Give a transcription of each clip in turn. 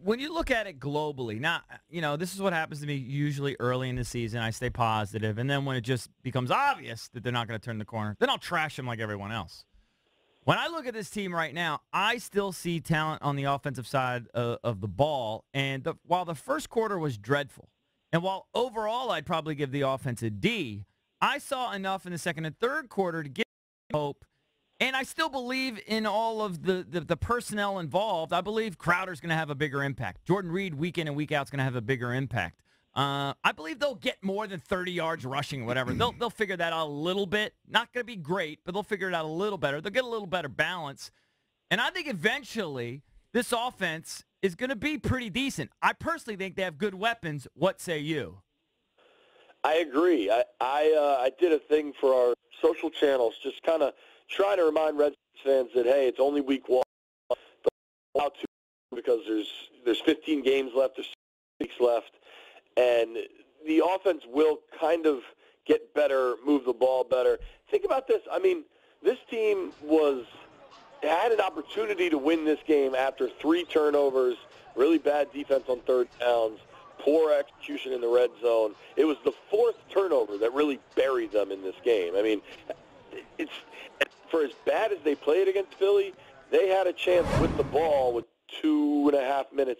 when you look at it globally, now, this is what happens to me usually early in the season. I stay positive, and then when it just becomes obvious that they're not going to turn the corner, then I'll trash them like everyone else. When I look at this team right now, I still see talent on the offensive side of the ball, and while the first quarter was dreadful, and while overall I'd probably give the offense a D, I saw enough in the second and third quarter to give me hope. And I still believe in all of the personnel involved. I believe Crowder's going to have a bigger impact. Jordan Reed, week in and week out, is going to have a bigger impact. I believe they'll get more than 30 yards rushing or whatever. They'll figure that out a little bit. Not going to be great, but they'll figure it out a little better. They'll get a little better balance. And I think eventually this offense is going to be pretty decent. I personally think they have good weapons. What say you? I agree. I did a thing for our social channels, just kind of trying to remind Redskins fans that, hey, it's only week one, because there's 15 games left, there's 6 weeks left, and the offense will kind of get better, move the ball better. Think about this. I mean, this team had an opportunity to win this game after 3 turnovers, really bad defense on third downs, poor execution in the red zone. It was the 4th turnover that really buried them in this game. I mean, it's for as bad as they played against Philly, they had a chance with the ball with 2.5 minutes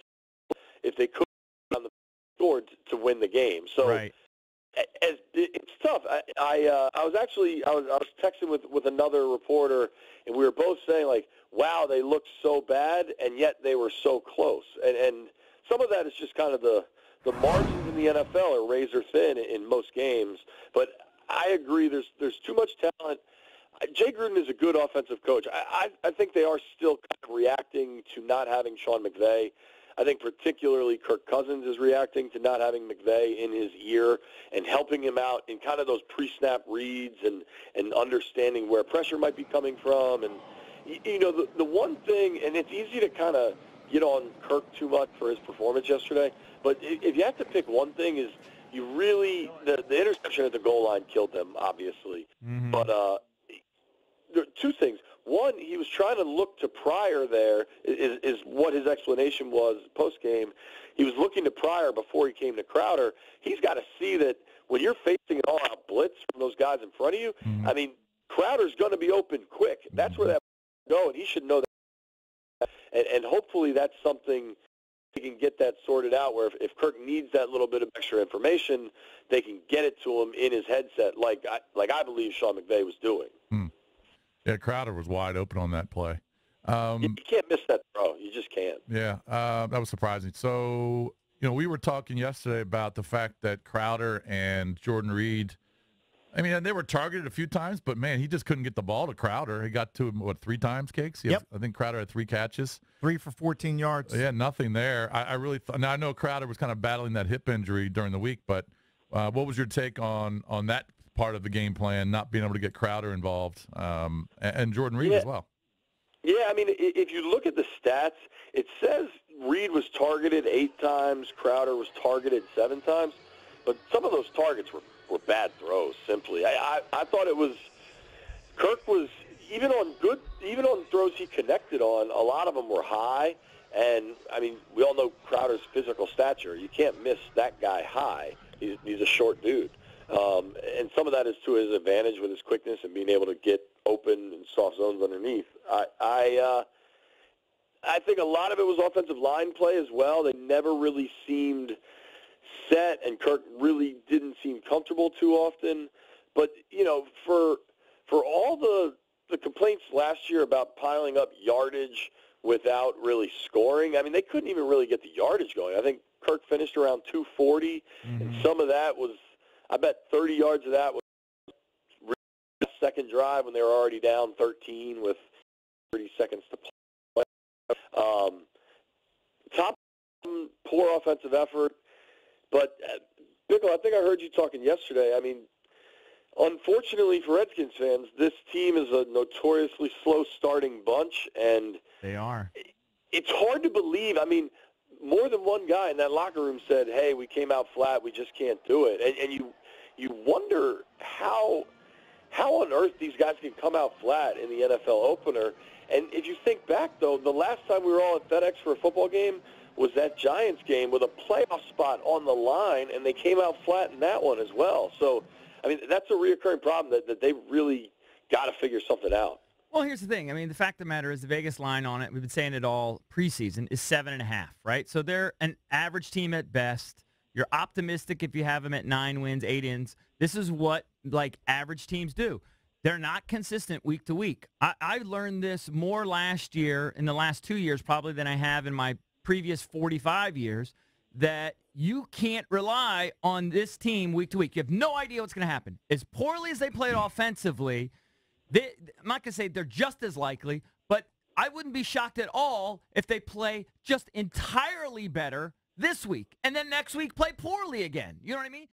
if they could on the score to win the game. So right. It's tough. I was texting with another reporter, and we were both saying, like, wow, they looked so bad, and yet they were so close. And some of that is just kind of the margins in the NFL are razor thin in most games. But I agree, there's too much talent. Jay Gruden is a good offensive coach. I think they are still kind of reacting to not having Sean McVay. I think particularly Kirk Cousins is reacting to not having McVay in his ear and helping him out in kind of those pre-snap reads and understanding where pressure might be coming from. And, the one thing, and it's easy to kind of get on Kirk too much for his performance yesterday, but if you have to pick one thing is the interception at the goal line killed them, obviously. Mm-hmm. But there are 2 things. One, he was trying to look to Pryor there, is what his explanation was post-game. He was looking to Pryor before he came to Crowder. He's got to see that when you're facing an all-out blitz from those guys in front of you, I mean, Crowder's going to be open quick. That's where that go, and he should know that. And hopefully that's something they can get that sorted out, where if Kirk needs that little bit of extra information, they can get it to him in his headset like I believe Sean McVay was doing. Yeah, Crowder was wide open on that play. You can't miss that throw. You just can't. Yeah, that was surprising. So, we were talking yesterday about the fact that Crowder and Jordan Reed, I mean, they were targeted a few times, but, man, he just couldn't get the ball to Crowder. He got to him, 3 times, Cakes? Yep. I think Crowder had 3 catches. 3 for 14 yards. Yeah, nothing there. I really now I know Crowder was kind of battling that hip injury during the week, but what was your take on that part of the game plan, not being able to get Crowder involved, and Jordan Reed as well? Yeah, I mean, if you look at the stats, it says Reed was targeted 8 times, Crowder was targeted 7 times, but some of those targets were bad throws, simply. I thought it was – Kirk was – even on throws he connected on, a lot of them were high, and, I mean, we all know Crowder's physical stature. You can't miss that guy high. He's a short dude. And some of that is to his advantage with his quickness and being able to get open and soft zones underneath. I think a lot of it was offensive line play as well. They never really seemed set, and Kirk really didn't seem comfortable too often. But, for all the complaints last year about piling up yardage without really scoring, I mean, they couldn't even really get the yardage going. I think Kirk finished around 240, and some of that was, I bet 30 yards of that was second drive when they were already down 13 with 30 seconds to play. Top poor offensive effort, but Bickle, I think I heard you talking yesterday. I mean, unfortunately for Redskins fans, this team is a notoriously slow-starting bunch, and they are. It's hard to believe. I mean, more than one guy in that locker room said, hey, we came out flat, we just can't do it. And you wonder how on earth these guys can come out flat in the NFL opener. And if you think back, though, the last time we were all at FedEx for a football game was that Giants game with a playoff spot on the line, and they came out flat in that one as well. So, I mean, that's a reoccurring problem that they really got to figure something out. Well, here's the thing. I mean, the fact of the matter is the Vegas line on it, we've been saying it all preseason, is 7.5, right? So they're an average team at best. You're optimistic if you have them at 9 wins, 8 wins. This is what, like, average teams do. They're not consistent week to week. I learned this more last year, in the last 2 years probably, than I have in my previous 45 years, that you can't rely on this team week to week. You have no idea what's going to happen. As poorly as they played offensively, I'm not going to say they're just as likely, but I wouldn't be shocked at all if they play just entirely better this week and then next week play poorly again. You know what I mean?